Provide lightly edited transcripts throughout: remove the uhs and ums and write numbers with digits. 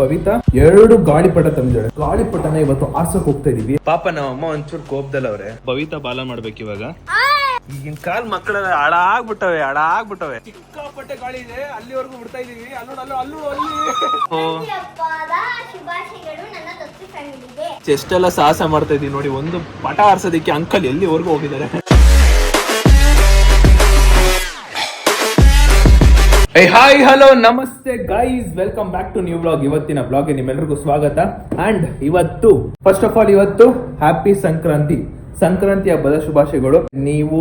ಪವಿತಾ 2 ಗಾಳಿಪಟ ತಂದಿದ್ದಾಳೆ. ಗಾಳಿಪಟನ ಇವತ್ತು ಆರ್ಸಕ್ ಹೋಗ್ತಾ ಇದೀವಿ. ಪಾಪ ನಮ್ಮಮ್ಮ ಒಂಚೂರು ಕೋಪದಲ್ಲ ಅವ್ರೆ. ಪವಿತಾ ಬಾಲ ಮಾಡ್ಬೇಕು ಇವಾಗ. ಈಗಿನ ಕಾಲ ಮಕ್ಕಳೆಲ್ಲ ಹಾಳಾಗ್ಬಿಟ್ಟವೆ. ಸಿಕ್ಕಾಪಟ್ಟೆ ಗಾಳಿ ಇದೆ, ಅಲ್ಲಿವರೆಗೂ ಬಿಡ್ತಾ ಇದೀವಿ. ಎಷ್ಟೆಲ್ಲ ಸಾಹಸ ಮಾಡ್ತಾ ಇದೀವಿ ನೋಡಿ. ಒಂದು ಪಟ ಆರ್ಸೋದಿಕ್ಕೆ ಅಂಕಲ್ ಎಲ್ಲಿವರೆಗೂ ಹೋಗಿದ್ದಾರೆ. ಹಾಯ್ ಹಲೋ ನಮಸ್ತೆ guys, welcome back to new blog. ಇವತ್ತಿನ ಬ್ಲಾಗ್ಗೆ ನಿಮ್ಮೆಲ್ಲರಿಗೂ ಸ್ವಾಗತ. ಅಂಡ್ ಇವತ್ತು ಫಸ್ಟ್ ಆಫ್ ಆಲ್ ಇವತ್ತು ಹ್ಯಾಪಿ ಸಂಕ್ರಾಂತಿ ಹಬ್ಬದ ಶುಭಾಶಯಗಳು. ನೀವು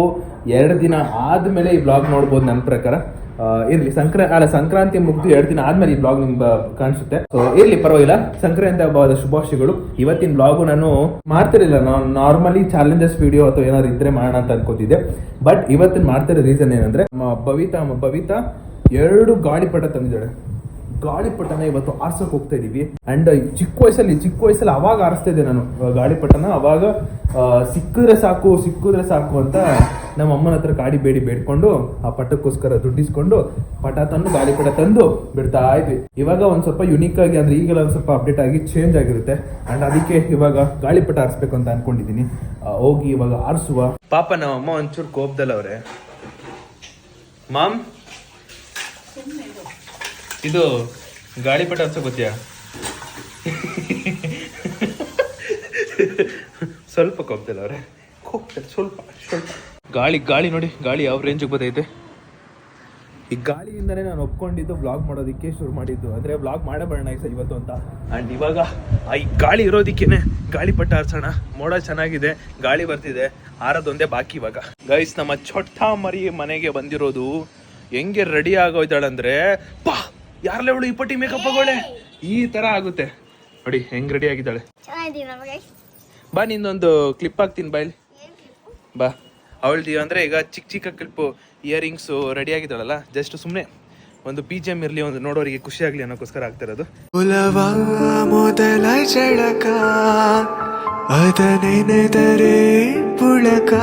2 ದಿನ ಆದ್ಮೇಲೆ ಈ ಬ್ಲಾಗ್ ನೋಡ್ಬೋದು. ನನ್ನ ಪ್ರಕಾರ ಇರ್ಲಿ, ಸಂಕ್ರಾಂತಿ ಮುಗ್ದು 2 ದಿನ ಆದ್ಮೇಲೆ ಈ ಬ್ಲಾಗ್ ನಿಮ್ಗೆ ಕಾಣಿಸುತ್ತೆ. ಸೊ ಇರ್ಲಿ, ಪರವಾಗಿಲ್ಲ. ಸಂಕ್ರಾಂತಿ ಹಬ್ಬದ ಶುಭಾಶಯಗಳು. ಇವತ್ತಿನ ಬ್ಲಾಗು ನಾನು ಮಾಡ್ತಿರ್ಲಿಲ್ಲ. ನಾನು ನಾರ್ಮಲಿ ಚಾಲೆಂಜಸ್ ವಿಡಿಯೋ ಅಥವಾ ಏನಾದ್ರು ಇದ್ರೆ ಮಾಡೋಣ ಅಂತ ಅನ್ಕೋತಿದ್ದೆ. ಬಟ್ ಇವತ್ತಿನ ಮಾಡ್ತಿರೋ ರೀಸನ್ ಏನಂದ್ರೆ ಭವಿತಾ 2 ಗಾಳಿಪಟ ತಂದಿದ್ದಾಳೆ. ಗಾಳಿಪಟನ ಇವತ್ತು ಆರ್ಸಕ್ ಹೋಗ್ತಾ ಇದೀವಿ. ಅಂಡ್ ಚಿಕ್ಕ ವಯಸ್ಸಲ್ಲಿ ಅವಾಗ ಆರಿಸ್ತಾ ಇದ್ದೆ ನಾನು ಗಾಳಿಪಟನ. ಅವಾಗ ಸಿಕ್ಕಿದ್ರೆ ಸಾಕು ಅಂತ ನಮ್ಮ ಅಮ್ಮನ ಹತ್ರ ಬೇಡ್ಕೊಂಡು ಆ ಪಟಕ್ಕೋಸ್ಕರ ದುಡ್ಡಿಸ್ಕೊಂಡು ಪಟ ತಂದು ಗಾಳಿಪಟ ತಂದು ಬಿಡ್ತಾ ಇದ್ವಿ. ಇವಾಗ ಒಂದ್ ಸ್ವಲ್ಪ ಯುನೀಕ್ ಆಗಿ, ಅಂದ್ರೆ ಈಗೆಲ್ಲ ಒಂದ್ ಸ್ವಲ್ಪ ಅಪ್ಡೇಟ್ ಆಗಿ ಚೇಂಜ್ ಆಗಿರುತ್ತೆ. ಅಂಡ್ ಅದಕ್ಕೆ ಇವಾಗ ಗಾಳಿಪಟ ಆರಿಸ್ಬೇಕು ಅಂತ ಅನ್ಕೊಂಡಿದೀನಿ. ಹೋಗಿ ಇವಾಗ ಆರಿಸುವ. ಪಾಪ ನಮ್ಮಮ್ಮ ಒಂಚೂರು ಕೋಪದಲ್ಲ ಅವ್ರೆ. ಮಾಮ್, ಇದು ಗಾಳಿಪಟ ಅನ್ಸೋ ಗೊತ್ತ್ಯಾ? ಸ್ವಲ್ಪ ಕೋಪದಲ್ಲ ಅವ್ರೆ, ಸ್ವಲ್ಪ ಗಾಳಿ ನೋಡಿ, ಗಾಳಿ ಯಾವ ರೇಂಜಿಗೆ ಬರ್ತೈತೆ. ಈ ಗಾಳಿಯಿಂದನೇ ನಾನು ಒಪ್ಕೊಂಡಿದ್ದು ಬ್ಲಾಗ್ ಮಾಡೋದಕ್ಕೆ ಶುರು ಮಾಡಿದ್ದು. ಅಂದ್ರೆ ಬ್ಲಾಗ್ ಮಾಡಬೇಡ ಇವತ್ತು ಅಂತ. ಅಂಡ್ ಇವಾಗ ಈ ಗಾಳಿ ಇರೋದಿಕ್ಕೇನೆ ಗಾಳಿಪಟ ಆರ್ಸೋಣ. ಮೋಡ ಚೆನ್ನಾಗಿದೆ, ಗಾಳಿ ಬರ್ತಿದೆ, ಆರೋದೊಂದೇ ಬಾಕಿ ಇವಾಗ. ಗೈಸ್, ನಮ್ಮ ಚೊಟ್ಟ ಮರಿ ಮನೆಗೆ ಬಂದಿರೋದು. ಹೆಂಗೆ ರೆಡಿ ಆಗೋಯ್ತಾಳಂದ್ರೆ, ಪಾ ಯಾರಲ್ಲೇ ಅವಳು ಈ ಪಟ್ಟಿ ಮೇಕಪ್ ಆಗೋಳೆ ಈ ತರ ಆಗುತ್ತೆ ನೋಡಿ. ಹೆಂಗ್ ರೆಡಿ ಆಗಿದ್ದಾಳೆ. ಬಾ, ನಿಂದೊಂದು ಕ್ಲಿಪ್ ಹಾಕ್ತೀನಿ ಬಾಯ್ಲಿ. ಬಾ, ಅವಳ್ದು ಅಂದ್ರೆ ಈಗ ಚಿಕ್ಕ ಕ್ಲಿಪ್ಪು, ಇಯರಿಂಗ್ಸು ರೆಡಿ ಆಗಿದ್ದಾಳಲ್ಲ. ಜಸ್ಟ್ ಸುಮ್ಮನೆ ಒಂದು BGM ಇರ್ಲಿ, ಒಂದು ನೋಡೋರಿಗೆ ಖುಷಿ ಆಗ್ಲಿ ಅನ್ನೋಕ್ಕೋಸ್ಕರ ಆಗ್ತಿರೋದು. ಮೊದಲ ಚಳಕ ಅದನೆನೆದರೆ ಪುಳಕ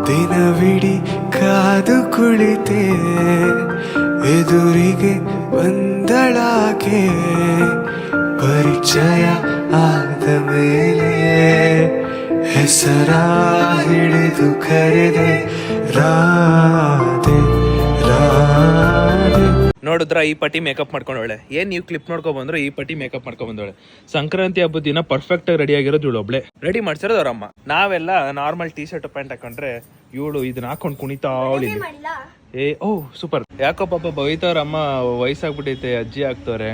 ದಿನವಿಡಿ ಕಾದು ಕುಳಿತೆ ಎದುರಿಗೆ ಬಂದಳಾಕೆ ಪರಿಚಯ ಆದ ಮೇಲೆ ಹೆಸರ ಹಿಡಿದು ಕರೆದೆ ರಾಧೆ. ನೋಡಿದ್ರ ಈ ಪಟ್ಟಿ ಮೇಕಪ್ ಮಾಡ್ಕೊಂಡವಳೆ. ಏನ್ ನೀವು ಕ್ಲಿಪ್ ನೋಡ್ಕೊಂಡ್ ಬಂದ್ರು ಈ ಪಟ್ಟಿ ಮೇಕಪ್ ಮಾಡ್ಕೊಂಡ್ ಬಂದವಳೆ. ಸಂಕ್ರಾಂತಿ ಹಬ್ಬದ ದಿನ ಪರ್ಫೆಕ್ಟ್ ಆಗಿ ರೆಡಿ ಆಗಿರೋದು ಇವಳು ಒಬ್ಳೆ. ರೆಡಿ ಮಾಡ್ಸಿರೋದು ಅವ್ರಮ್ಮ. ನಾವೆಲ್ಲ ನಾರ್ಮಲ್ ಟೀ ಶರ್ಟ್ ಪ್ಯಾಂಟ್ ಹಾಕೊಂಡ್ರೆ ಇವಳು ಇದನ್ನ ಹಾಕೊಂಡ್ ಕುಣಿತಾವಳಿ. ಓ ಸೂಪರ್. ಯಾಕೋ ಪಾಪ ಭವಿತಾ ಅಮ್ಮ ವಯಸ್ಸಾಗ್ಬಿಟ್ಟೈತೆ, ಅಜ್ಜಿ ಆಗ್ತವ್ರೆ.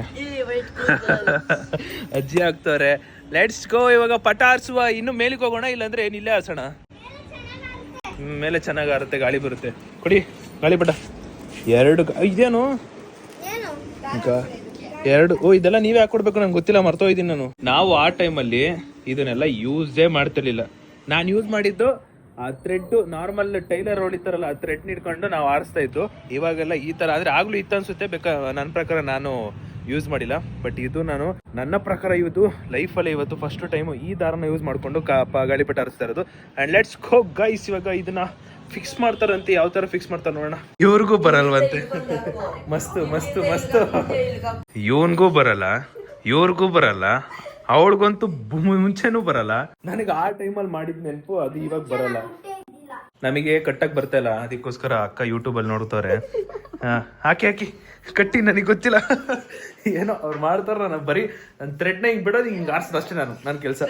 Let's go. ಇವಾಗ ಪಟ ಆರ್ಸುವ. ಇನ್ನು ಮೇಲಿಗೆ ಹೋಗೋಣ, ಇಲ್ಲಾಂದ್ರೆ ಏನಿಲ್ಲ ಆರ್ಸೋಣ. ಮೇಲೆ ಚೆನ್ನಾಗಿ ಆರುತ್ತೆ, ಗಾಳಿ ಬರುತ್ತೆ. ಕೊಡಿ ಗಾಳಿಪಟ. 2 ಇದೇನು 2. ಇದೆಲ್ಲ ನೀವೇ ಹಾಕೊಡ್ಬೇಕು, ನಂಗೆ ಗೊತ್ತಿಲ್ಲ, ಮರ್ತೋಗಿದ್ದೀನಿ ನಾನು. ನಾವು ಆ ಟೈಮಲ್ಲಿ ಇದನ್ನೆಲ್ಲ ಯೂಸೇ ಮಾಡ್ತಿರ್ಲಿಲ್ಲ. ನಾನು ಯೂಸ್ ಮಾಡಿದ್ದು ಆ ಥ್ರೆಡ್, ನಾರ್ಮಲ್ ಟೈಲರ್ ಹೊಡಿತಾರಲ್ಲ, ಆ ಥ್ರೆಡ್ ಇಟ್ಕೊಂಡು ನಾವು ಆರಿಸ್ತಾ ಇದ್ದು. ಇವಾಗೆಲ್ಲ ಈ ತರ ಆದ್ರೆ ಆಗ್ಲೂ ಇತ್ತು ಅನ್ಸುತ್ತೆ. ನನ್ನ ಪ್ರಕಾರ ನಾನು ಯೂಸ್ ಮಾಡಿಲ್ಲ. ಬಟ್ ಇದು ನನ್ನ ಪ್ರಕಾರ ಇದು ಲೈಫಲ್ಲಿ ಇವತ್ತು ಫಸ್ಟ್ ಟೈಮ್ ಈ ದಾರನ ಯೂಸ್ ಮಾಡ್ಕೊಂಡು ಗಾಳಿಪಟ ಆರಿಸ್ತಾ ಇರೋದು. And let's go guys. ಇವಾಗ ಇದನ್ನ ಫಿಕ್ಸ್ ಮಾಡ್ತಾರಂತೆ. ಯಾವ ತರ ಫಿಕ್ಸ್ ಮಾಡ್ತಾರ ನೋಡೋಣ. ಇವ್ರಿಗೂ ಬರಲ್ವಂತೆ. ಮಸ್ತ್. ಇವನ್ಗೂ ಬರಲ್ಲ, ಇವ್ರಿಗೂ ಬರಲ್ಲ, ಅವಳಿಗಂತೂ ಮುಂಚೆನೂ ಬರಲ್ಲ. ನನಗೆ ಆ ಟೈಮಲ್ಲಿ ಮಾಡಿದ ನೆನಪು ಅದು ಇವಾಗ ಬರಲ್ಲ. ನಮಗೆ ಕಟ್ಟಕ್ ಬರ್ತಾ ಇಲ್ಲ, ಅದಕ್ಕೋಸ್ಕರ ಅಕ್ಕ ಯೂಟ್ಯೂಬಲ್ಲಿ ನೋಡ್ತಾರೆ. ಹಾಕಿ ಕಟ್ಟಿ. ನನಗೆ ಗೊತ್ತಿಲ್ಲ, ಏನೋ ಅವ್ರು ಮಾಡ್ತಾರ. ನಾನು ಬರೀ ನನ್ನ ಥ್ರೆಡ್ನ ಹಿಂಗ್ ಬಿಡೋದು, ಹಿಂಗ್ ಆರ್ಸೋದು ಅಷ್ಟೇ ನನ್ನ ಕೆಲಸ.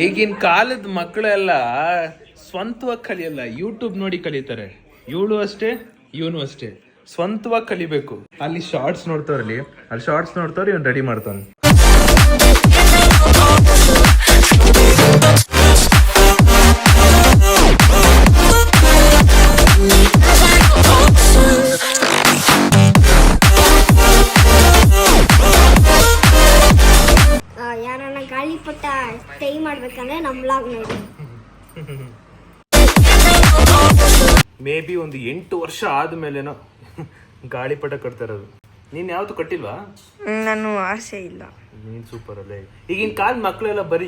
ಈಗಿನ ಕಾಲದ ಮಕ್ಕಳೆಲ್ಲ ಸ್ವಂತವಾಗಿ ಕಲಿಯಲ್ಲ, ಯೂಟ್ಯೂಬ್ ನೋಡಿ ಕಲಿತಾರೆ. ಇವಳು ಅಷ್ಟೇ, ಇವನು ಅಷ್ಟೇ, ಸ್ವಂತವಾಗಿ ಕಲಿಬೇಕು. ಅಲ್ಲಿ ಶಾರ್ಟ್ಸ್ ನೋಡ್ತಾರಲ್ಲಿ, ಇವನು ರೆಡಿ ಮಾಡ್ತಾನೆ. ಯಾರನ್ನ ಗಾಳಿಪಟ ಟೈ ಮಾಡ್ಬೇಕಂದ್ರೆ ನಮ್ ಬ್ಲಾಗ್ ನೋಡಿ. ಮೇ ಬಿ ಒಂದು 8 ವರ್ಷ ಆದ್ಮೇಲೆನೋ ಗಾಳಿಪಟ ಕಟ್ತಾ ಇರೋದು. ನೀನ್ ಯಾವತ್ತು ಕಟ್ಟಿಲ್ವಾ? ನಾನು ಆಸೆ ಇಲ್ಲ. ನೀನ್ ಸೂಪರ್ ಅಲ್ಲೇ. ಈಗಿನ ಕಾಲ ಮಕ್ಕಳೆಲ್ಲ ಬರೀ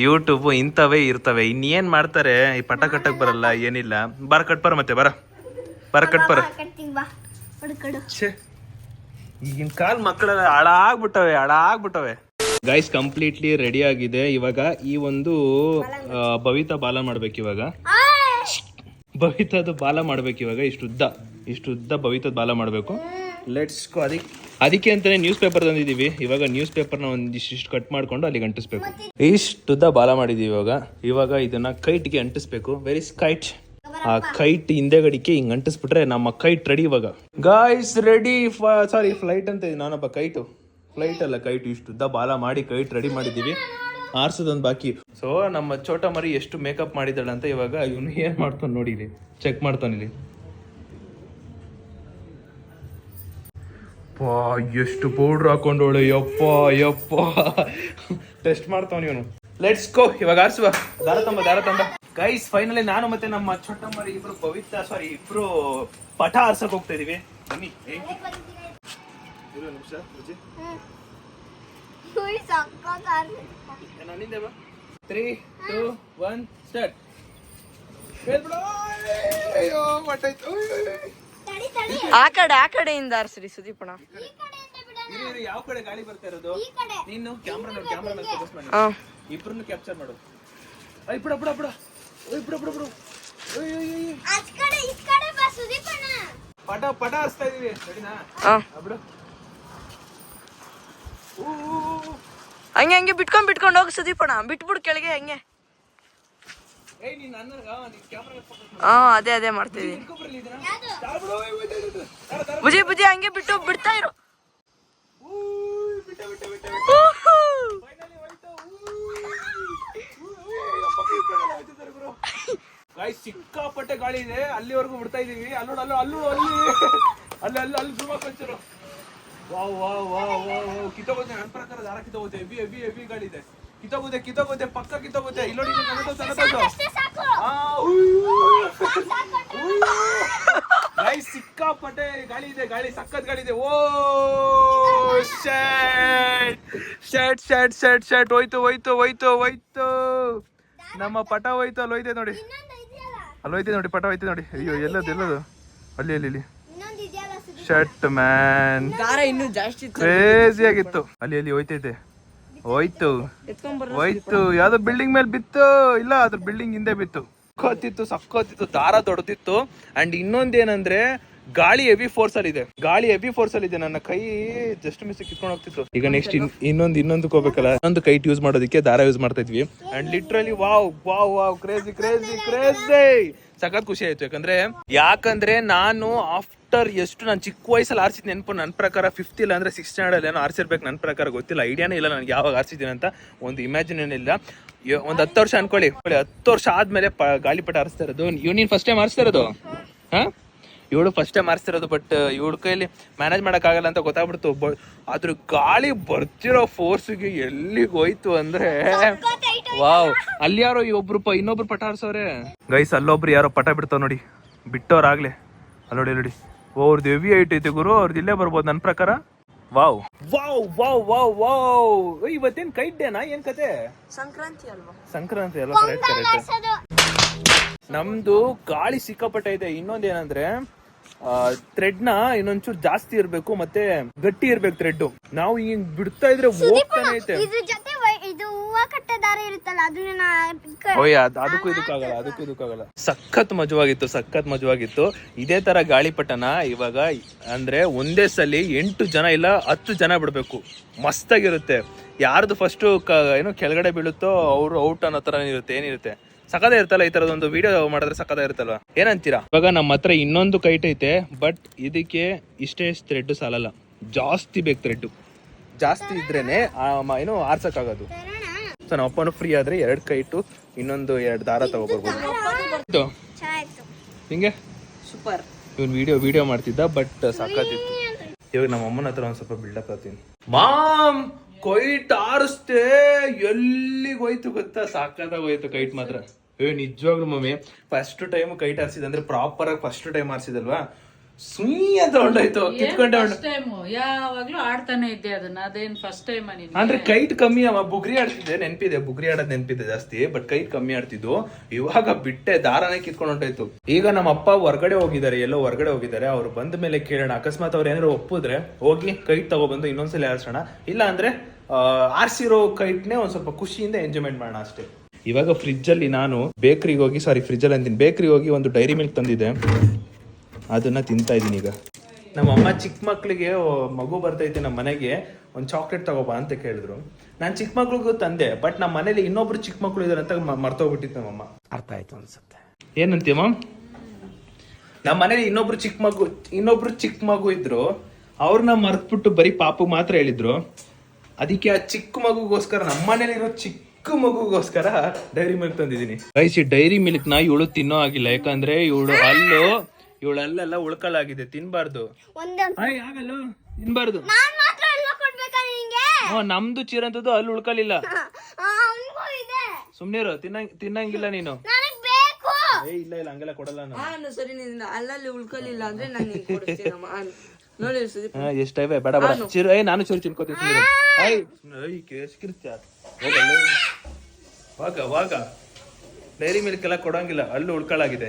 ಯೂಟ್ಯೂಬ್ ಇಂಥವೇ ಇರ್ತವೆ. ಇನ್ನೇನ್ ಮಾಡ್ತಾರೆ? ಈ ಪಟ ಕಟ್ಟಕ್ ಬರಲ್ಲ, ಏನಿಲ್ಲ. ಬರ ಕಟ್ಬಾರ, ಮತ್ತೆ ಬರ ಕಟ್ಬಾರ. ಈಗಿನ ಕಾಲ ಮಕ್ಕಳೆಲ್ಲ ಹಾಳಾಗ್ಬಿಟ್ಟವೆ ಗೈಸ್ ಕಂಪ್ಲೀಟ್ಲಿ ರೆಡಿ ಆಗಿದೆ. ಇವಾಗ ಈ ಒಂದು ಭವಿತಾ ಬಾಲ ಮಾಡ್ಬೇಕು. ಇವಾಗ ಭವಿತದ ಬಾಲ ಮಾಡ್ಬೇಕು. ಇವಾಗ ಇಷ್ಟುದ್ದ ಭವಿತದ ಬಾಲ ಮಾಡ್ಬೇಕು. Let's go. ಅದಕ್ಕೆ ಅಂತಾನೆ ನ್ಯೂಸ್ ಪೇಪರ್ ತಂದಿದ್ದೀವಿ. ಇವಾಗ ನ್ಯೂಸ್ ಪೇಪರ್ನ ಒಂದಿಷ್ಟು ಕಟ್ ಮಾಡ್ಕೊಂಡು ಅಲ್ಲಿಗೆ ಅಂಟಿಸ್ಬೇಕು. ಇಷ್ಟುದ್ದ ಬಾಲ ಮಾಡಿದೀವಿ. ಇವಾಗ ಇದನ್ನ ಕೈಟ್ಗೆ ಅಂಟಿಸ್ಬೇಕು. Very kite. ಆ ಕೈಟ್ ಹಿಂದೆಗಡಿಕೆ ಹಿಂಗ್ ಅಂಟಿಸ್ಬಿಟ್ರೆ ನಮ್ಮ ಕೈಟ್ ರೆಡಿ. ಇವಾಗ ಗಾಯ್ಸ್ ರೆಡಿ. ಸಾರಿ ಫ್ಲೈಟ್ ಅಂತ ಇದೆ. ನಾನೊಬ್ಬ ಕೈಟು. ಫ್ಲೈಟ್ ಅಲ್ಲ ಕೈಟ್. ಇಷ್ಟುದ್ದ ಬಾಲ ಮಾಡಿ ಕೈಟ್ ರೆಡಿ ಮಾಡಿದ್ದೀವಿ. ಆರ್ಸೋದೊಂದು ಬಾಕಿ. ಸೊ ನಮ್ಮ ಚೋಟ ಮರಿ ಎಷ್ಟು ಮೇಕಪ್ ಮಾಡಿದಾಳೆ ಅಂತ ಇವಾಗ ಇವನು ಏನ್ ಮಾಡ್ತಾನೆ ನೋಡಿ. ಇಲ್ಲಿ ಚೆಕ್ ಮಾಡ್ತಾನೆ. ಇಲ್ಲಿ ಎಷ್ಟು ಪೌಡ್ರ್ ಹಾಕೊಂಡೋಳು. ಯಪ್ಪ ಟೆಸ್ಟ್ ಮಾಡ್ತಾವ ಇವನು. Let's go. ಇವಾಗ ಆರ್ಸುವ. ದಾರ ತಂಬ. ಗೈಸ್ ಫೈನಲಿ ನಾನು ಮತ್ತೆ ನಮ್ಮ ಚೋಟ ಮರಿ ಇಬ್ರು ಪಟ ಆರ್ಸಕ್ ಹೋಗ್ತಾ ಇದೀವಿ. ಬನ್ನಿ. ನಿಮಿಷ 3, 2, 1 ಸ್ಟಾರ್ಟ್. ಆ ಕಡೆಯಿಂದ ಆರಿಸ್ರಿ ಸುದೀಪಣ್ಣ. ಯಾವ ಕಡೆ ಗಾಳಿ ಬರ್ತಾ ಇರೋದು? ನೀನು ಕ್ಯಾಮ್ರಾ ಇಬ್ರನ್ನು ಕ್ಯಾಪ್ಚರ್ ಮಾಡು. ಪಟ ಹರಿಸ್ತಾ ಇದೀವಿ. ಹಂಗೆ ಬಿಟ್ಕೊಂಡ್ ಹೋಗಿ ಸುದೀಪಣ್ಣ. ಬಿಟ್ಬಿಡು ಕೆಳಗೆ ಹಂಗೆ. ಅದೇ ಮಾಡ್ತಿದೀನಿ. ಬುಜಿ ಹಂಗೆ ಬಿಡ್ತಾ ಇರು. ಸಿಕ್ಕಾಪಟ್ಟೆ ಗಾಳಿ ಇದೆ. ಅಲ್ಲಿವರೆಗೂ ಬಿಡ್ತಾ ಇದೀವಿ. ಅಲ್ಲಿ ಧೂಮಕಂಚರು. ಕಿತ್ತೋಗುತ್ತೆ. ನನ್ನ ಪ್ರಕಾರ ದಾರ ಕಿತ್ತೋಗುತ್ತೆ. ಹೆವಿ ಗಾಳಿ ಇದೆ. ಕಿತ್ತೋಗುತ್ತೆ ಪಕ್ಕ ಕಿತ್ತೋಗುತ್ತೆ. ಇಲ್ಲೋಡಿ ಸಿಕ್ಕಾಪಟ್ಟೆ ಗಾಳಿ ಇದೆ. ಸಖತ್ ಗಾಳಿ ಇದೆ. ಓ ಶಟ್ ಹೋಯ್ತು. ನಮ್ಮ ಪಟ ಹೋಯ್ತು. ಅಲ್ಲಿ ಹೋಯ್ತೆ ನೋಡಿ. ಪಟ ಹೋಯ್ತೆ ನೋಡಿ. ಅಯ್ಯೋ ಎಲ್ಲದು ಅಲ್ಲಿ ಶಟ್ ಮ್ಯಾನ್. ಇನ್ನೂ ಜಾಸ್ತಿ ಕ್ರೇಜಿ ಆಗಿತ್ತು. ಅಲ್ಲಿ ಹೋಯ್ತೈತೆ. ಹೋಯ್ತು. ಯಾವ್ದೋ ಬಿಲ್ಡಿಂಗ್ ಮೇಲೆ ಬಿತ್ತು. ಇಲ್ಲ, ಅದ್ರ ಬಿಲ್ಡಿಂಗ್ ಹಿಂದೆ ಬಿತ್ತು. ಸಕ್ಕೋತಿತ್ತು. ದಾರ ದೊಡ್ಡದಿತ್ತು. ಅಂಡ್ ಇನ್ನೊಂದೇನಂದ್ರೆ ಗಾಳಿ ಹೆವಿ ಫೋರ್ಸ್ ಅಲ್ಲಿ ಇದೆ. ನನ್ನ ಕೈ ಜಸ್ಟ್ ಮಿಸ್ ಕಿತ್ಕೊಂಡು ಹೋಗ್ತಿತ್ತು. ಈಗ ನೆಕ್ಸ್ಟ್ ಇನ್ನೊಂದಕ್ಕೆ ಹೋಗ್ಬೇಕಲ್ಲ. ಇನ್ನೊಂದು ಕೈಟ್ ಯೂಸ್ ಮಾಡೋದಕ್ಕೆ ದಾರ ಯೂಸ್ ಮಾಡ್ತಾ ಇದ್ವಿ. ಅಂಡ್ ಲಿಟ್ರಲಿ ವಾವ್ ಕ್ರೇಜಿ ಸಖತ್ ಖುಷಿ ಆಯ್ತು. ಯಾಕಂದ್ರೆ ನಾನು ಆಫ್ಟರ್ ನಾನು ಚಿಕ್ಕ ವಯಸ್ಸಲ್ಲಿ ಆರ್ಸಿದ್ ನೆನಪು. ನನ್ನ ಪ್ರಕಾರ 5th ಇಲ್ಲ ಅಂದ್ರೆ 6th ಸ್ಟ್ಯಾಂಡರ್ಡ್ ಏನೋ ಆರ್ಸಿರ್ಬೇಕು. ನನ್ನ ಪ್ರಕಾರ ಗೊತ್ತಿಲ್ಲ, ಐಡಿಯಾನೇ ಇಲ್ಲ ನನಗೆ ಯಾವಾಗ ಆರ್ಸಿದ್ದೀನಿ ಅಂತ. ಒಂದು ಇಮ್ಯಾಜಿನ್ ಇಲ್ಲ. ಒಂದು 10 ವರ್ಷ ಅನ್ಕೊಳ್ಳಿ. 10 ವರ್ಷ ಆದ್ಮೇಲೆ ಗಾಳಿಪಟ ಆರಿಸ್ತಾ ಇರೋದು. ನೀನ್ ಫಸ್ಟ್ ಟೈಮ್ ಆರಿಸ್ತಾ ಇರೋದು? ಇವಳು ಫಸ್ಟ್ ಟೈಮ್ ಆರಿಸ್ತಿರೋದು. ಬಟ್ ಇವಳ ಕೈಯಲ್ಲಿ ಮ್ಯಾನೇಜ್ ಮಾಡಕ್ಕಾಗಲ್ಲ ಅಂತ ಗೊತ್ತಾಗ್ಬಿಡ್ತು. ಅದ್ರ ಗಾಳಿ ಬರ್ತಿರೋ ಫೋರ್ಸ್ಗೆ ಎಲ್ಲಿಗೆ ಹೋಯ್ತು ಅಂದ್ರೆ ವಾವ್. ಅಲ್ಲಿ ಯಾರೋ ಇನ್ನೊಬ್ರು ಪಟ ಆರ್ಸವ್ರೆ ಗೈಸ್. ಅಲ್ಲೊಬ್ರು ಯಾರೋ ಪಟ ಬಿಡ್ತಾವ ನೋಡಿ. ಬಿಟ್ಟವ್ರಾಗ್ಲೆ ಅಲ್ಲಿ ಅವ್ರದ್ದು ಹೆವಿ ಐಟ್ ಐತೆ ಗುರು. ಅವ್ರದ್ದು ಇಲ್ಲೇ ಬರ್ಬೋದು ನನ್ನ ಪ್ರಕಾರ. ವಾವ್. ಇವತ್ತೇನ್ ಕೈಟ್ ಡೇನಾ? ಏನ್ ಕತೆ? ಸಂಕ್ರಾಂತಿ ಅಲ್ವಾ? ಕರೆಕ್ಟ್. ನಮ್ದು ಗಾಳಿ ಸಿಕ್ಕಾಪಟ್ಟೆ ಇದೆ. ಇನ್ನೊಂದೇನಂದ್ರೆ ಥ್ರೆಡ್ ನ ಇನ್ನೊಂಚೂರು ಜಾಸ್ತಿ ಇರ್ಬೇಕು, ಮತ್ತೆ ಗಟ್ಟಿ ಇರ್ಬೇಕು ಥ್ರೆಡ್. ನಾವು ಹಿಂಗ್ ಬಿಡ್ತಾ ಇದ್ರೆ ಹೋಗ್ತಾನೆ ಐತೆ. ಅದಕ್ಕೂ ಇದಕ್ಕಾಗಲ್ಲ. ಸಖತ್ ಮಜವಾಗಿತ್ತು. ಇದೇ ತರ ಗಾಳಿಪಟನ ಇವಾಗ ಅಂದ್ರೆ ಒಂದೇ ಸಲ 8 ಜನ ಇಲ್ಲ 10 ಜನ ಬಿಡ್ಬೇಕು. ಮಸ್ತಾಗಿರುತ್ತೆ. ಯಾರ್ದು ಫಸ್ಟ್ ಕೆಳಗಡೆ ಬೀಳುತ್ತೋ ಅವ್ರು ಔಟ್ ಅನ್ನೋ ತರ ಏನಿರುತ್ತೆ. ಸಖದ ಇರ್ತಲ್ಲ. ಈ ತರದೊಂದು ವಿಡಿಯೋ ಮಾಡಿದ್ರೆ ಸಖದ ಇರುತ್ತಲ್ವಾ? ಏನಂತೀರಾ? ಇವಾಗ ನಮ್ಮ ಹತ್ರ ಇನ್ನೊಂದು ಕೈಟ್ ಐತೆ. ಬಟ್ ಇದಕ್ಕೆ ಇಷ್ಟೇ ಥ್ರೆಡ್ ಸಾಲಲ್ಲ. ಜಾಸ್ತಿ ಬೇಕು ಥ್ರೆಡ್. ಜಾಸ್ತಿ ಇದ್ರೇನೆ ಆರ್ಸಕ್ಕಾಗೋದು. ಸೊ ನಮ್ಮ ಅಪ್ಪನು ಫ್ರೀ ಆದ್ರೆ 2 ಕೈಟು ಇನ್ನೊಂದು 2 ದಾರ ತಗೋಬರ್ಬೋದು. ಹಿಂಗೆ ಸೂಪರ್. ಇವನ್ ವಿಡಿಯೋ ಮಾಡ್ತಿದ್ದ. ಬಟ್ ಸಾಕಾತಿತ್ತು. ಇವಾಗ ನಮ್ಮ ಅಮ್ಮನ ಹತ್ರ ಒಂದ್ ಸ್ವಲ್ಪ ಬಿಲ್ಡಪ್ ಆಗ್ತೀನಿ. ಮಾಮ್ ಕೈಟ್ ಆರಿಸ್ತೆ. ಎಲ್ಲಿಗೆ ಹೋಯ್ತು ಗೊತ್ತಾ? ಸಾಕಾದಾಗ ಹೋಯ್ತು ಕೈಟ್ ಮಾತ್ರ. ನಿಜವಾಗ್ಲು ಮಮ್ಮಿ ಫಸ್ಟ್ ಟೈಮ್ ಕೈಟ್ ಆರ್ಸಿದ್ ಅಂದ್ರೆ ಪ್ರಾಪರ್ ಆಗಿ ಫಸ್ಟ್ ಟೈಮ್ ಆರ್ಸಿದಲ್ವಾ, ಸುಯ್ ಅಂತ ಹೊಂಟೋಯ್ತು ಕಿತ್ಕೊಂಡೆ ಫಸ್ಟ್ ಟೈಮ್ ಯಾವಾಗ್ಲೂ ಆಡ್ತಾನೆ ಇದ್ದೆ ಅದನ್ನ, ಅದೇನ್ ಫಸ್ಟ್ ಟೈಮ್ ಅಂದ್ರೆ ಕೈಟ್ ಕಮ್ಮಿ ಅವ ಬುಗ್ರಿ ಆಡ್ತಿದ್ದೆ, ನೆನ್ಪಿದೆ ಬುಗ್ರಿ ಆಡೋದ್ ನೆನ್ಪಿದೆ ಜಾಸ್ತಿ, ಬಟ್ ಕೈಟ್ ಕಮ್ಮಿ ಆಡ್ತಿದ್ದು. ಇವಾಗ ಬಿಟ್ಟೆ ದಾರನೇ ಕಿತ್ಕೊಂಡು ಹೊಂಟೋಯ್ತು. ಈಗ ನಮ್ಮ ಅಪ್ಪ ಹೊರ್ಗಡೆ ಹೋಗಿದ್ದಾರೆ, ಎಲ್ಲೋ ಹೊರ್ಗಡೆ ಹೋಗಿದ್ದಾರೆ. ಅವ್ರು ಬಂದ ಮೇಲೆ ಕೇಳೋಣ, ಅಕಸ್ಮಾತ್ ಅವ್ರು ಏನಾದ್ರು ಒಪ್ಪಿದ್ರೆ ಹೋಗಿ ಕೈಟ್ ತಗೊಬಂದು ಇನ್ನೊಂದ್ಸಲ ಆರ್ಸೋಣ, ಇಲ್ಲ ಅಂದ್ರೆ ಆರ್ಸಿರೋ ಕೈಟ್ನೇ ಒಂದ್ ಸ್ವಲ್ಪ ಖುಷಿಯಿಂದ ಎಂಜಾಯ್ಮೆಂಟ್ ಮಾಡೋಣ ಅಷ್ಟೇ. ಇವಾಗ ಫ್ರಿಜ್ಜಲ್ಲಿ ನಾನು ಬೇಕ್ರಿಗೆ ಹೋಗಿ, ಫ್ರಿಜ್ಜಲ್ಲಿ ಅಂತೀನಿ, ಬೇಕ್ರಿಗೆ ಹೋಗಿ ಒಂದು ಡೈರಿ ಮಿಲ್ಕ್ ತಂದಿದ್ದೆ, ಅದನ್ನ ತಿಂತಾ ಇದ್ದೀನಿ ಈಗ. ನಮ್ಮ ಅಮ್ಮ ಚಿಕ್ಕ ಮಕ್ಳಿಗೆ ಮಗು ಬರ್ತೈತೆ ನಮ್ಮ ಮನೆಗೆ, ಒಂದು ಚಾಕ್ಲೇಟ್ ತಗೋಬಾ ಅಂತ ಕೇಳಿದ್ರು. ನಾನು ಚಿಕ್ಕ ಮಕ್ಳಿಗೂ ತಂದೆ, ಬಟ್ ನಮ್ಮ ಮನೇಲಿ ಇನ್ನೊಬ್ರು ಚಿಕ್ಕ ಮಕ್ಳು ಇದಾರೆ ಅಂತ ಮರ್ತೋಗ್ಬಿಟ್ಟಿತ್ತು ನಮ್ಮಮ್ಮ. ಅರ್ಥ ಆಯ್ತು ಅನ್ಸುತ್ತೆ. ಏನಂತೀಯಮ್ಮ? ನಮ್ಮ ಮನೇಲಿ ಇನ್ನೊಬ್ರು ಚಿಕ್ಕ ಮಗು ಇದ್ರು, ಅವ್ರನ್ನ ಮರ್ತ್ಬಿಟ್ಟು ಬರೀ ಪಾಪು ಮಾತ್ರ ಹೇಳಿದ್ರು. ಅದಕ್ಕೆ ಆ ಚಿಕ್ಕ ಮಗುಗೋಸ್ಕರ, ನಮ್ಮ ಮನೇಲಿ ಇರೋ ಚಿಕ್ಕ ಮಗುಗೋಸ್ಕರ ಡೈರಿ ಮಿಲ್ಕ್ ತಂದಿದ್ದೀನಿ. ಗೈಸ್, ಡೈರಿ ಮಿಲ್ಕ್ ನ ಇವಳು ತಿನ್ನೋ ಆಗಿಲ್ಲ, ಯಾಕಂದ್ರೆ ಇವಳಲ್ಲೆಲ್ಲ ಉಳ್ಕಲಾಗಿದೆ, ತಿನ್ಬಾರ್ದು. ಆಗಲ್ಲ, ತಿನ್ಬಾರ್ದು. ನಮ್ದು ಚಿರಂತದ್ದು ಅಲ್ಲಿ ಉಳ್ಕಲಿಲ್ಲ. ಸುಮ್ನಿರು, ತಿನ್ನಂಗಿಲ್ಲ ನೀನು. ಇಲ್ಲ ಹಂಗೆಲ್ಲ ಕೊಡಲ್ಲ ನಾನು. ಸರಿ, ಅಲ್ಲಲ್ಲಿ ಉಳ್ಕಲಿಲ್ಲ ಅಂದ್ರೆ ನಾನು ನೋಡಿ ಎಷ್ಟೈವೆ, ಬೇಡ ಚಿರು. ನಾನು ಚೂರು ತಿನ್ಕೋತೀನಿ. ವಾಗ ಡೈರಿ ಮಿಲ್ಕ್ ಎಲ್ಲ ಕೊಡಂಗಿಲ್ಲ, ಅಲ್ಲೂ ಉಳ್ಕಲಾಗಿದೆ.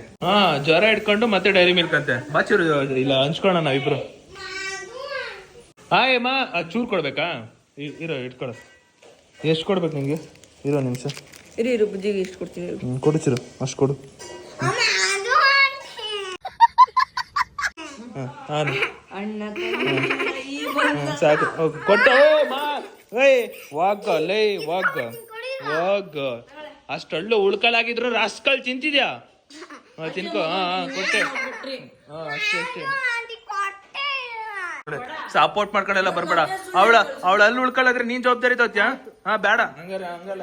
ಜ್ವರ ಇಟ್ಕೊಂಡು ಮತ್ತೆ ಡೈರಿ ಮಿಲ್ಕ್ ಅಂತೆ. ಬಾಚಿರು ಇಲ್ಲ, ಹಂಚ್ಕೊಳ್ಳೋಣ ನಾವಿಬ್ರು. ಅಮ್ಮ ಚೂರು ಕೊಡ್ಬೇಕಾ? ಇರೋ ಇಟ್ಕೊಳ. ಎಷ್ಟು ಕೊಡ್ಬೇಕು ನಿಂಗೆ? ಇರೋ ನಿಮಿಷ ಇರು ಬುಜ್ಜಿಗೆ ಎಷ್ಟು ಕೊಡ್ತೀನಿ? ಕೊಡು ಚಿರು, ಅಷ್ಟು ಕೊಡು. ಸಾಕು, ಕೊಟ್ಟ. ವಾಗ್ ಅಷ್ಟಳ್ಳು ಉಳ್ಕಲಾಗಿದ್ರು ರಾಸ್ಕಲ್ ತಿಂತಿದ್ಯಾ? ತಿನ್ಕೋ. ಕೊಟ್ಟೆ. ಅಷ್ಟೇ. ಸಪೋರ್ಟ್ ಮಾಡ್ಕೊಂಡೆಲ್ಲ ಬರ್ಬೇಡ. ಅವಳ ಅಲ್ಲಿ ಉಳ್ಕೊಳ್ಳಾದ್ರೆ ನೀನ್ ಜವಾಬ್ದಾರಿ ತೋತ್ಯಾ? ಬೇಡ, ಹಂಗಾರೆ ಆಗಲ್ಲ.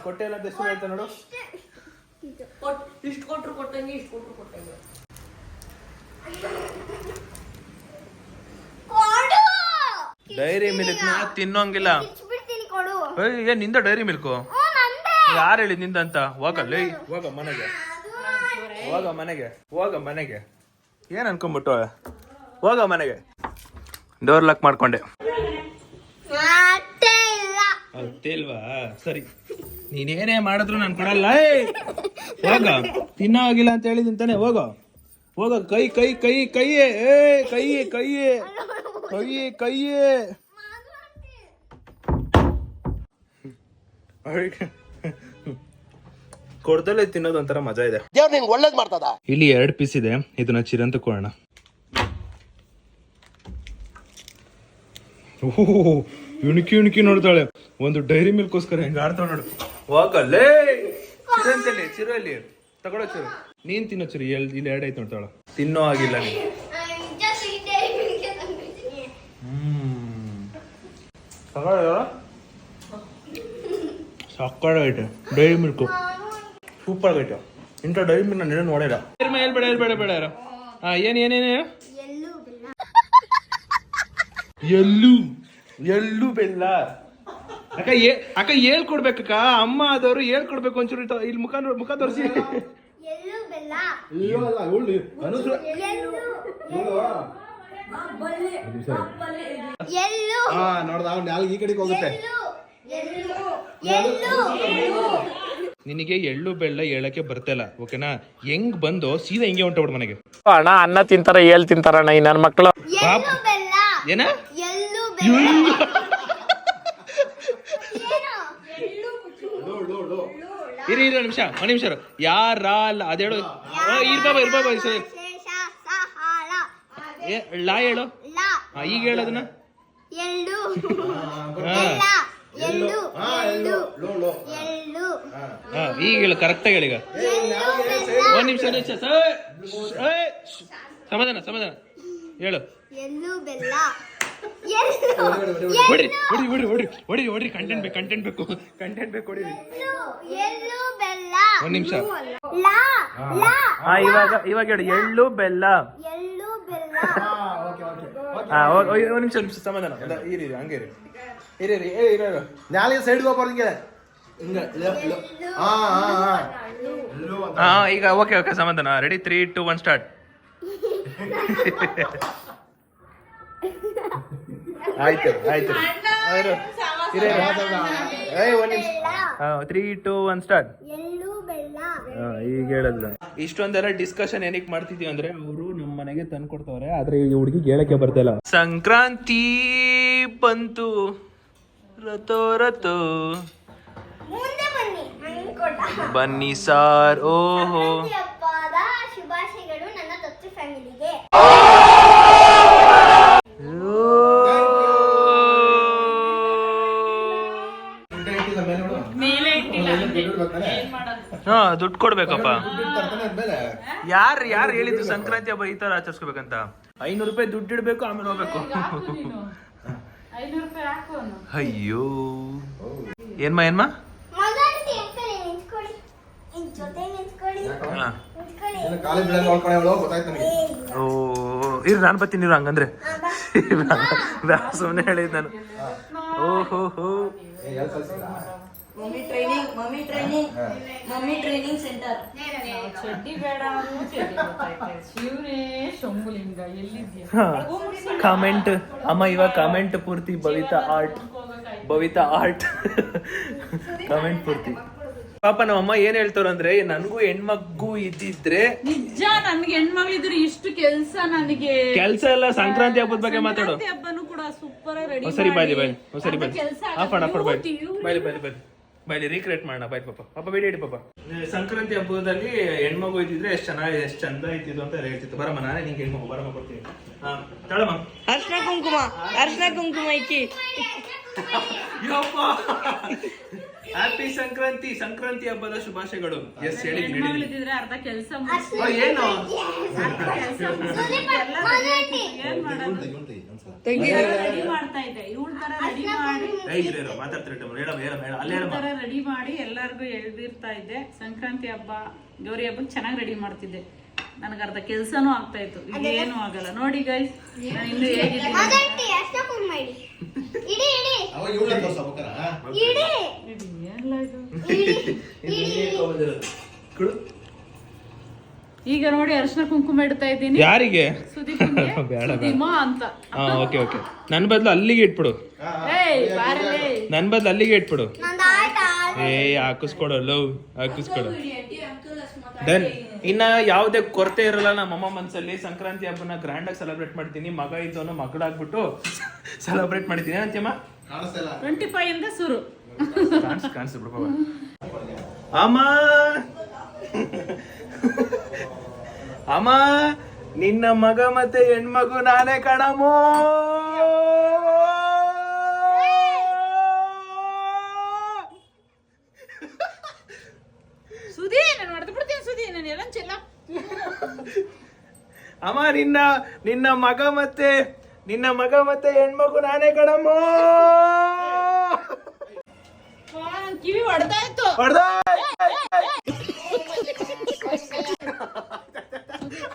ಕೊಟ್ಟೆ ಎಲ್ಲ ಎಷ್ಟು ಹೇಳ್ತಾ ನೋಡು. ಇಷ್ಟು ಕೊಟ್ರು ಕೊಟ್ಟಂಗೆ, ಇಷ್ಟು ಕೊಟ್ರು ಕೊಟ್ಟಂಗೆ. ಡೈರಿ ಮಿಲ್ಕ್ ತಿನ್ನೋಂಗಿಲ್ಲ. ನಿಂದ ಡೈರಿ ಮಿಲ್ಕು ಯಾರು ಹೇಳಿ ನಿಂದಂತ? ಹೋಗಲ್ಲ, ಹೋಗ ಮನೆಗೆ. ಏನ್ ಅನ್ಕೊಂಡ್ಬಿಟ್ಟು ಹೋಗ ಮನೆಗೆ. ಡೋರ್ ಲಾಕ್ ಮಾಡ್ಕೊಂಡೆ. ಇಲ್ವಾ? ಸರಿ, ನೀನೇನೇ ಮಾಡಿದ್ರು ನಾನು ಕೊಡಲ್ಲ. ಹೋಗ, ತಿನ್ನೋ ಆಗಿಲ್ಲ ಅಂತ ಹೇಳಿದೀನಿ ತಾನೆ. ಹೋಗ ಕೈಯೇ ಕೊಡ್ದಲ್ಲೇ ತಿನ್ನೋದು ಒಂಥರ ಮಜಾ ಇದೆ. ಒಳ್ಳೇದ್ ಮಾಡ್ತದ. ಇಲ್ಲಿ 2 ಪೀಸ್ ಇದೆ, ಇದನ್ನ ಚಿರಂತ ಕೊಡೋಣ. ಇಣುಕಿ ನೋಡ್ತಾಳೆ. ಒಂದು ಡೈರಿ ಮಿಲ್ಕೋಸ್ಕರ ಹೆಂಗ ಆಡ್ತಾವ ನೋಡು. ಹೋಗಲ್ಲೇ ಚಿರಲ್ಲಿ ತಗೊಳ್ಳೋ ಚಿರು. ನೀನ್ ತಿನ್ನೋ ಚಿರು. ಇಲ್ಲಿ 2 ಐತೆ ನೋಡ್ತಾಳ. ತಿನ್ನೋ ಆಗಿಲ್ಲ ನೀನು. ಸಕ್ಕತ್ತಾಗೈತೆ ಡೈರಿ ಮಿಲ್ಕ್, ಸೂಪರ್ ಆಗೈತೆ. ಇಂಥ ಡೈರಿ ಮಿಲ್ಕ್ ನಾನು ನೋಡಿಲ್ಲ. ಹೇಳ್ಬೇಡ. ಏನೇನು ಎಳ್ಳು ಬೆಲ್ಲ ಅಕ್ಕ ಹೇಳ್ಕೊಡ್ಬೇಕಕ್ಕ. ಅಮ್ಮ ಆದವರು ಹೇಳ್ಕೊಡ್ಬೇಕು ಒಂಚೂರು. ಇಲ್ಲಿ ಮುಖ ತೋರಿಸಿ. ನೋಡ್ದ ಈ ಕಡೆಗೆ ಹೋಗುತ್ತೆ. ನಿನಗೆ ಎಳ್ಳು ಬೆಲ್ಲ ಹೇಳಕ್ಕೆ ಬರ್ತಲ್ಲ, ಓಕೆನಾ? ಹೆಂಗ್ ಬಂದು ಸೀದಾ ಹಿಂಗೆ ಹೊಂಟೋಗ್ಬಿಡು ಮನೆಗೆ. ಅಣ್ಣ ಅನ್ನ ತಿಂತಾರ, ಏಳ್ ತಿಂತಾರಣ್ಣ ಈ ನನ್ನ ಮಕ್ಕಳು. ಏನ ಇರಿ ಒಂದ್ ನಿಮಿಷ ಯಾರ ಅದೇಳು. ಇರ್ಬಾಬ ಲಾ ಹೇಳು. ಈಗ ಹೇಳೋದನ್ನ. ಈಗ ಹೇಳು, ಕರೆಕ್ಟಾಗಿ ಹೇಳಿ. ಈಗ ಒಂದ್ ನಿಮಿಷ ಸಮಾಧಾನ ಹೇಳು. ಹೊಡಿ ಕಂಟೆಂಟ್ ಬೇಕು ಹೊಡಿರಿ. ಒಂದ್ ನಿಮಿಷ. ಇವಾಗ ಹೇಳು, ಎಳ್ಳು ಬೆಲ್ಲ. ಒಂದ್ ನಿಮಿಷ ಸಮಾಧಾನ. ಇರಿ ಹಂಗೆ ಇರಿ. ನಾಳೆ ಸೈಡ್ಗೆ ಹೋಗ್ಬಾರ್ದು. ಈಗ ಓಕೆ ಸಮಾಧಾನ. Ready 3, 2, 1 start. ಆಯ್ತು ಆಯ್ತು ಅವರು ಒಂದ್ ನಿಮಿಷ 3, 2, 1 ಸ್ಟಾರ್ಟ್. ಎಳ್ಳು ಬೆಲ್ಲ ಈಗ ಹೇಳಲ್ಲ. ಇಷ್ಟೊಂದೆಲ್ಲ ಡಿಸ್ಕಷನ್ ಏನಕ್ಕೆ ಮಾಡ್ತಿದೀವಿ ಅಂದ್ರೆ ಅವರು ನಮ್ಮ ಮನೆಗೆ ತಂದು ಕೊಡ್ತವ್ರೆ, ಆದ್ರೆ ಈ ಹುಡುಗಿಗೆ ಹೇಳಕ್ಕೆ ಬರ್ತಿಲ್ಲ. ಸಂಕ್ರಾಂತಿ ಬಂತು ರತೋ ರತೋ ಮುಂದೆ ಬನ್ನಿ ಅನ್ಕೊಟ್ಟ ಬನ್ನಿ ಸಾರ್. ಓಹೋ ಸಂಕ್ರಾಂತಿ ಹಬ್ಬದ ಶುಭಾಶಯಗಳು ನನ್ನ ತತ್ವ ಫ್ಯಾಮಿಲಿಗೆ. ಮೇಲೆ ಇಟ್ಟಿಲ್ಲ ಏನ್ ಮಾಡೋದು? ಹಾ ದುಡ್ಡು ಕೊಡ್ಬೇಕಪ್ಪ. ಯಾರು ಹೇಳಿದ್ದು ಸಂಕ್ರಾಂತಿ ಹಬ್ಬ ಈ ತರ ಆಚರಿಸ್ಕೋಬೇಕಂತ? 500 ರೂಪಾಯಿ ದುಡ್ಡು ಇಡ್ಬೇಕು, ಆಮೇಲೆ ಹೋಗ್ಬೇಕು. ಹಾಕು ನೀನು. 500 ರೂಪಾಯಿ ಹಾಕು ಅವ್ನು. ಅಯ್ಯೋ ಏನ್ಮಾ ಮೊದಲಿಗೆ ಎಕ್ಕಲೆ ನಿಂತ್ಕೊಳ್ಳಿ, ಇನ್ ಜೊತೆ ನಿಂತ್ಕೊಳ್ಳಿ, ಹಾ. ನಿಂತ್ಕೊಳ್ಳಿ. ಕಾಲೇಜ್ ಬೆಳಗ್ಗೆ ನೋಡ್ಕೊಳ್ಳೋ ಗೊತ್ತಾಯ್ತು ನನಗೆ. ಓ ಇರು ನಾನು ಬರ್ತೀನಿ, ಇರು ಹಂಗಂದ್ರೆ ಸುಮ್ಮನೆ ಹೇಳಿದ್ ನಾನು. ಓಹೋ ಹೋ ಚಡ್ಡಿ ಬೇಡ ಅನ್ನೋ ಚಡ್ಡಿ ಗೊತ್ತಾಯ್ತು. ಶಿವನೇ ಶಂಭುಲಿಂಗ ಎಲ್ಲಿದ್ಯಾ? ಕಾಮೆಂಟ್ ಅಮ್ಮ, ಇವಾಗ ಕಾಮೆಂಟ್ ಪೂರ್ತಿ ಬವಿತಾ ಆರ್ಟ್ ಕಾಮೆಂಟ್ ಪೂರ್ತಿ. ಪಾಪ ನಮ್ಮಮ್ಮ ಏನ್ ಹೇಳ್ತಾರ ಅಂದ್ರೆ, ನನ್ಗೂ ಹೆಣ್ಮಗು ಇದ್ದಿದ್ರೆ. ನಿಜ, ನನ್ಗೆ ಹೆಣ್ಮಗಳಿದ್ರು ಇಷ್ಟು ಕೆಲ್ಸ ನನಗೆ. ಕೆಲ್ಸ ಎಲ್ಲ ಸಂಕ್ರಾಂತಿ ಹಬ್ಬದ ಬಗ್ಗೆ ಮಾತಾಡೋ. ಸಂಕ್ರಾಂತಿ ಹಬ್ಬನು ಕೂಡ ಸೂಪರ್ ರೆಡಿ ಸರಿ ಬಾಯ್ಲಿ ಬಾಯ್ಲಿ ರೀಕ್ರಿಯೇಟ್ ಮಾಡೋಣ. ಬಾಯ್ ಪಾಪ ಬೇಡಿ ಪಾಪ. ಸಂಕ್ರಾಂತಿ ಹಬ್ಬದಲ್ಲಿ ಹೆಣ್ಮಗು ಇದ್ದಿದ್ರೆ ಎಷ್ಟು ಚೆನ್ನಾಗಿ ಎಷ್ಟು ಚಂದ ಇದ್ದಿದ್ದು ಅಂತ ಹೇಳ್ತಿತ್ತು. ಬರಮ್ಮ, ನಾನೇ ನಿಂಗೆ ಹೆಣ್ಮಗು ಬರಮ್ಮ ಕೊಡ್ತೀನಿ. ತಳಮ್ಮ. ಅರ್ಶನ ಕುಂಕುಮ ಐತಿ. ಹ್ಯಾಪಿ ಸಂಕ್ರಾಂತಿ ಹಬ್ಬದ ಶುಭಾಶಯಗಳು. ಎಸ್ ಹೇಳಿ ಹೆಣ್ಮಗಳಿದ್ರೆ ಅರ್ಧ ಕೆಲ್ಸ ಏನು ಏನ್ ಮಾಡೋದು? ರೆಡಿ ಮಾಡ್ತಾ ಇದ್ದೆ, ಇವಳ ತರ ರೆಡಿ ಮಾಡಿ ರೆಡಿ ಮಾಡಿ ಎಲ್ಲಾರ್ಗು ಎಳ್ದಿರ್ತಾ ಇದ್ದೆ. ಸಂಕ್ರಾಂತಿ ಹಬ್ಬ ಗೌರಿ ಹಬ್ಬಕ್ಕೆ ಚೆನ್ನಾಗಿ ರೆಡಿ ಮಾಡ್ತಿದ್ದೆ. ನನಗೆ ಅರ್ಧ ಕೆಲ್ಸನೂ ಆಗ್ತಾ ಇತ್ತು. ಈಗ ಏನು ಆಗಲ್ಲ ನೋಡಿ ಗೈಸ್, ನಾನು ಇನ್ನು ಹೇಗಿದ್ದೀನಿ. ಮೊದಲಿಗೆ ಅರ್ಶನ ಕುಂಕುಮ ಇಡಿ, ಇಡಿ ಇಡಿ ಅವಾಗ ಇವಳನ್ನ ತೋರ್ಸಬೇಕಾ? ಇಡಿ ಏನಿಲ್ಲ ಇದು. ಇಡಿ. ಈಗ ನೋಡಿ ಅರ್ಶನ ಕುಂಕುಮ ಇಡ್ತಾ ಇದ್ದೀನಿ. ಯಾರಿಗೆ? ಸುದೀಪ್ಗೆ. ಸುದೀಮಾ ಅಂತ. ಓಕೆ ನನ್ ಬದ್ಲು ಅಲ್ಲಿಗೆ ಇಟ್ಬಿಡು. ಏಯ್ ಬಾರಲೇ. ನನ್ ಬದ್ಲು ಅಲ್ಲಿಗೆ ಇಟ್ಬಿಡು. ನಂದು ಆಟ ಹಾಕಿಸ್ಕೊಡು, ಲವ್ ಹಾಕಿಸ್ಕೊಡು. ಡನ್. ಇನ್ನ ಯಾವ್ದೇ ಕೊರತೆ ಇರಲ್ಲ ನಮ್ಮಮ್ಮ ಮನ್ಸಲ್ಲಿ. ಸಂಕ್ರಾಂತಿ ಹಬ್ಬನ ಗ್ರ್ಯಾಂಡ್ ಆಗಿ ಸೆಲೆಬ್ರೇಟ್ ಮಾಡ್ತೀನಿ. ಮಗ ಇದ್ದವನು ಮಗಳಾಗ್ಬಿಟ್ಟು ಸೆಲೆಬ್ರೇಟ್ ಮಾಡ್ತೀನಿ ಅಂತೀಯಮ್ಮ. 25 ಇಂದ ಶುರು. ಕಾಣಿಸ್ತು ಬಿಡು ಬಾಬಾ. ಅಮ್ಮ ಅಮ್ಮ, ನಿನ್ನ ಮಗ ಮತ್ತೆ ಹೆಣ್ಮಗು ನಾನೇ ಕಣಮೋ. ಸುದಿ ನಾನು ಹೊಡೆದು ಬಿಡ್ತೀನಿ. ಸುದಿ ನಾನು ಎಲ್ಲ ಚೆಲ್ಲ. ಅಮ್ಮ, ನಿನ್ನ ಮಗ ಮತ್ತೆ ಹೆಣ್ಮಗು ನಾನೇ ಕಣಮೋ. ಕಿವಿ ಹೊಡೆದಾಯ್ತು.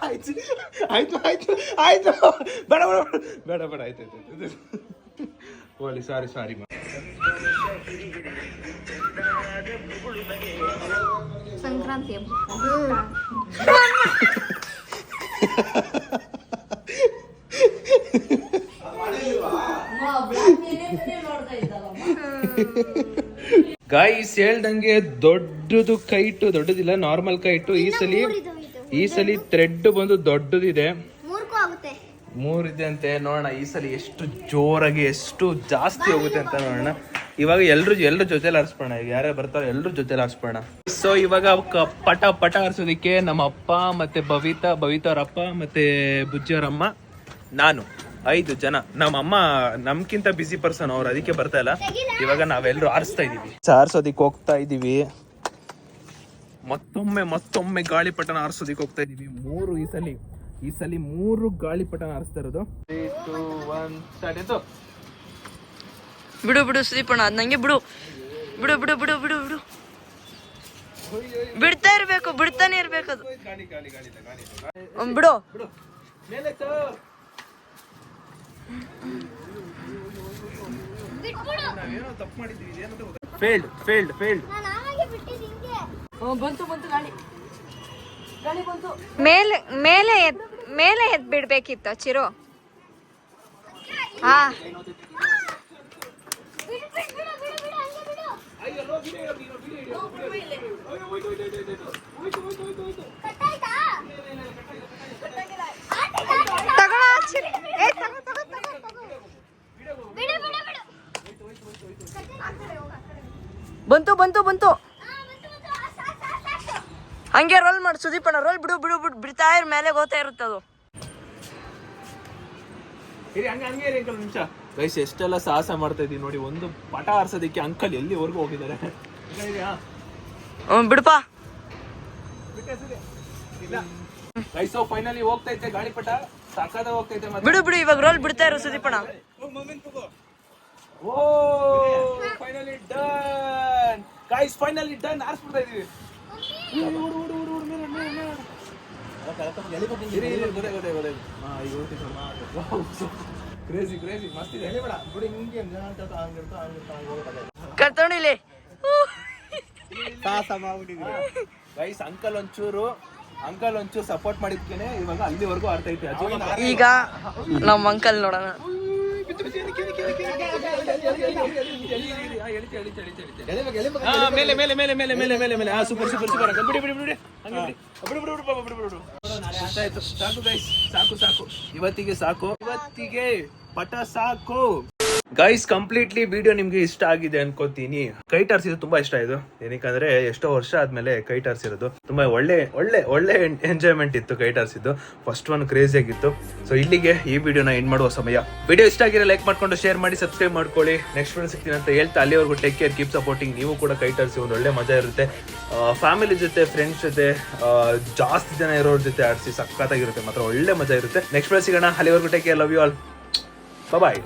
ಆಯ್ತು ಬೇಡ ಆಯ್ತು ಓಲಿ ಸಾರಿ ಸಂಕ್ರಾಂತಿ ಹಬ್ಬ ಗಾಯ್ಸ್ ಹೇಳ್ದಂಗೆ ದೊಡ್ಡದು ಕೈಟು, ದೊಡ್ಡದಿಲ್ಲ ನಾರ್ಮಲ್ ಕೈಟು. ಈ ಸಲಿ ಥ್ರೆಡ್ ಬಂದು ದೊಡ್ಡದಿದೆ, 3 ಆಗುತ್ತೆ. 3 ಇದೆ ಅಂತೆ. ನೋಡೋಣ ಈ ಸಲ ಎಷ್ಟು ಜೋರಾಗಿ ಎಷ್ಟು ಜಾಸ್ತಿ ಹೋಗುತ್ತೆ ಅಂತ ನೋಡೋಣ. ಇವಾಗ ಎಲ್ರು ಜೊತೆಲಿ ಆರಿಸ್ಬೋಣ. ಈಗ ಯಾರೇ ಬರ್ತಾರೋ ಎಲ್ರು ಜೊತೆಲಿ ಆರಿಸ್ಬೋಣ. ಸೊ ಇವಾಗ ಪಟ ಆರಿಸೋದಿಕ್ಕೆ ನಮ್ಮ ಅಪ್ಪ ಮತ್ತೆ ಭವಿತಾರಪ್ಪ ಮತ್ತೆ ಬುಜ್ಜಿಯವರಮ್ಮ, ನಾನು 5 ಜನ. ನಮ್ಮಮ್ಮ ನಮ್ಕಿಂತ ಬಿಸಿ ಪರ್ಸನ್ ಅವ್ರು, ಅದಕ್ಕೆ ಬರ್ತಾ ಇಲ್ಲ. ಇವಾಗ ನಾವೆಲ್ಲರೂ ಆರಿಸ್ತಾ ಇದೀವಿ, ಆರಿಸೋದಿಕ್ಕೆ ಹೋಗ್ತಾ ಇದೀವಿ. ಮತ್ತೊಮ್ಮೆ ಗಾಳಿಪಟನ ಆರಿಸೋದಿಕ್ಕೆ ಹೋಗ್ತಾ ಇದೀವಿ. 3 ಈ ಸಲಿ 3 ಗಾಳಿಪಟನ ಆರಿಸ್ತಾ ಇರೋದು. 3, 2, 1 ಸ್ಟಾರ್ಟ್. ಬಿಡು ಸುದೀಪಣ್ಣ, ಅದ್ ನಂಗೆ ಬಿಡು. ಬಿಡ್ತಾನೆ ಇರ್ಬೇಕು ಅದು. ಬಿಡು. ಫೇಲ್ಡ್ ನಾನು ಆವಾಗೆ ಬಿಟ್ಟಿದ್ದೀನಿ. ಬಂತು ಗಾಳಿ ಬಂತು. ಮೇಲೆ ಎದ್ ಬಿಡ್ಬೇಕಿತ್ತು ಚಿರು. ಹಾ ಬಿಡು ಕಟ್ಟಾಯ್ತಾ? ತಗೊಳ ಚಿರು. ಏ ತಗೋ ತಗೋ ತಗೋ ತಗೋ. ಬಿಡು ಬಂತು ಬಂತು ಬಂತು. ಸಾಕು. ಹಂಗೆ ರೋಲ್ ಮಾಡು ಸುದೀಪಣ್ಣ. ರೋಲ್ ಬಿಡು ಬಿಡು ಬಿಡು ಬಿಡ್ತಾ ಇರ್ ಮೇಲೆ ಹೋಗ್ತಾ ಇರುತ್ತೆ ಅದು. ಇರಿ ಹಂಗೆ ಇರಿ ಅಂಕಲ್ ನಿಮಿಷ. ಗೈಸ್ ಎಷ್ಟೆಲ್ಲ ಸಾಹಸ ಮಾಡ್ತಾ ಇದೀವಿ ನೋಡಿ. ಒಂದು ಪಟ ಆರ್ಸೋದಕ್ಕೆ ಅಂಕಲ್ ಎಲ್ಲಿವರೆಗೂ ಹೋಗಿದ್ದಾರೆ. ಬಿಡಪ್ಪ. ಗೈಸ್ ಫೈನಲಿ ಹೋಗ್ತೈತೆ ಗಾಳಿಪಟ. ಸಾಕಾದ ಹೋಗ್ತೈತೆ ಮತ್ತೆ. ಬಿಡು ಬಿಡು ಇವಾಗ ರೋಲ್ ಬಿಡ್ತಾ ಇರು ಸುದೀಪಣ್ಣ. Oh finally done guys, finally done. ಆರ್ಸ್ಬಿಡ್ತಾ ಇದೀವಿ. ಕ್ರೇಜಿ ಕ್ರೇಜಿ ಮಸ್ತ್ ಇದೆ. ಬೇಡ ಬಿಡಿ, ಹಿಂಗೆ ಹಂಗಿರ್ತಾ ಕರ್ತೋಣಿಲಿ ಸಾಹಸ ಮಾಡ್ಬಿಟ್ಟಿದ್ರಿ. ಗೈಸ್ ಅಂಕಲ್ ಒಂಚೂರು ಸಪೋರ್ಟ್ ಮಾಡಿದ್ಕೇನೆ ಇವಾಗ ಅಲ್ಲಿವರೆಗೂ ಆಡ್ತೈತೆ. ಈಗ ನಮ್ಮ ಅಂಕಲ್ ನೋಡೋಣ. ಮೇಲೆ ಮೇಲೆ ಮೇಲೆ ಮೇಲೆ ಮೇಲೆ ಮೇಲೆ ಮೇಲೆ. Super super super uncle. ಬಿಡಿ ಬಿಡಿ ಬಿಡಿ ಹಂಗೆ ಬಿಡಿ. ಬಿಡು ಬಿಡು ಬಿಡು ಬಿಡು ಬಿಡು ಬಿಡು. ಆಯ್ತು ಸಾಕು ಗೈಸ್, ಸಾಕು ಇವತ್ತಿಗೆ ಪಟ ಸಾಕು ಗೈಸ್. ಕಂಪ್ಲೀಟ್ಲಿ ವಿಡಿಯೋ ನಿಮ್ಗೆ ಇಷ್ಟ ಆಗಿದೆ ಅನ್ಕೋತೀನಿ. ಕೈಟ್ ಆರ್ಸಿದ್ದು ತುಂಬಾ ಇಷ್ಟ ಇದು. ಏನಕ್ಕಂದ್ರೆ ಎಷ್ಟೋ ವರ್ಷ ಆದ್ಮೇಲೆ ಕೈಟ್ ಆರ್ಸಿರೋದು. ತುಂಬಾ ಒಳ್ಳೆ ಎಂಜಾಯ್ಮೆಂಟ್ ಇತ್ತು ಕೈಟ್ ಆರ್ಸಿದ್ದು. ಫಸ್ಟ್ ಒನ್ ಕ್ರೇಜಿ ಆಗಿತ್ತು. ಸೊ ಇಲ್ಲಿಗೆ ಈ ವಿಡಿಯೋನ ಎಂಡ್ ಮಾಡುವ ಸಮಯ. ವಿಡಿಯೋ ಇಷ್ಟ ಆಗಿರೋ ಲೈಕ್ ಮಾಡ್ಕೊಂಡು ಶೇರ್ ಮಾಡಿ ಸಬ್ಸ್ಕ್ರೈಬ್ ಮಾಡ್ಕೊಳ್ಳಿ. ನೆಕ್ಸ್ಟ್ ವಿಡಿಯೋ ಸಿಗ್ತೀನಿ ಅಂತ ಹೇಳ್ತಾ ಅಲ್ಲಿವರೆಗೂ ಟೇಕ್ ಕೇರ್, ಕೀಪ್ ಸಪೋರ್ಟಿಂಗ್. ನೀವು ಕೂಡ ಕೈಟ್ ಆರ್ಸಿ, ಒಂದು ಒಳ್ಳೆ ಮಜಾ ಇರುತ್ತೆ. ಫ್ಯಾಮಿಲಿ ಜೊತೆ, ಫ್ರೆಂಡ್ಸ್ ಜೊತೆ, ಜಾಸ್ತಿ ಜನ ಇರೋರ ಜೊತೆ ಆಡ್ಸಿ ಸಖತ್ತಾಗಿರುತ್ತೆ ಮಾತ್ರ. ಒಳ್ಳೆ ಮಜಾ ಇರುತ್ತೆ. ನೆಕ್ಸ್ಟ್ ವಿಡಿಯೋ ಸಿಗೋಣ. ಅಲ್ಲಿವರೆಗೂ take care, love you all, bye.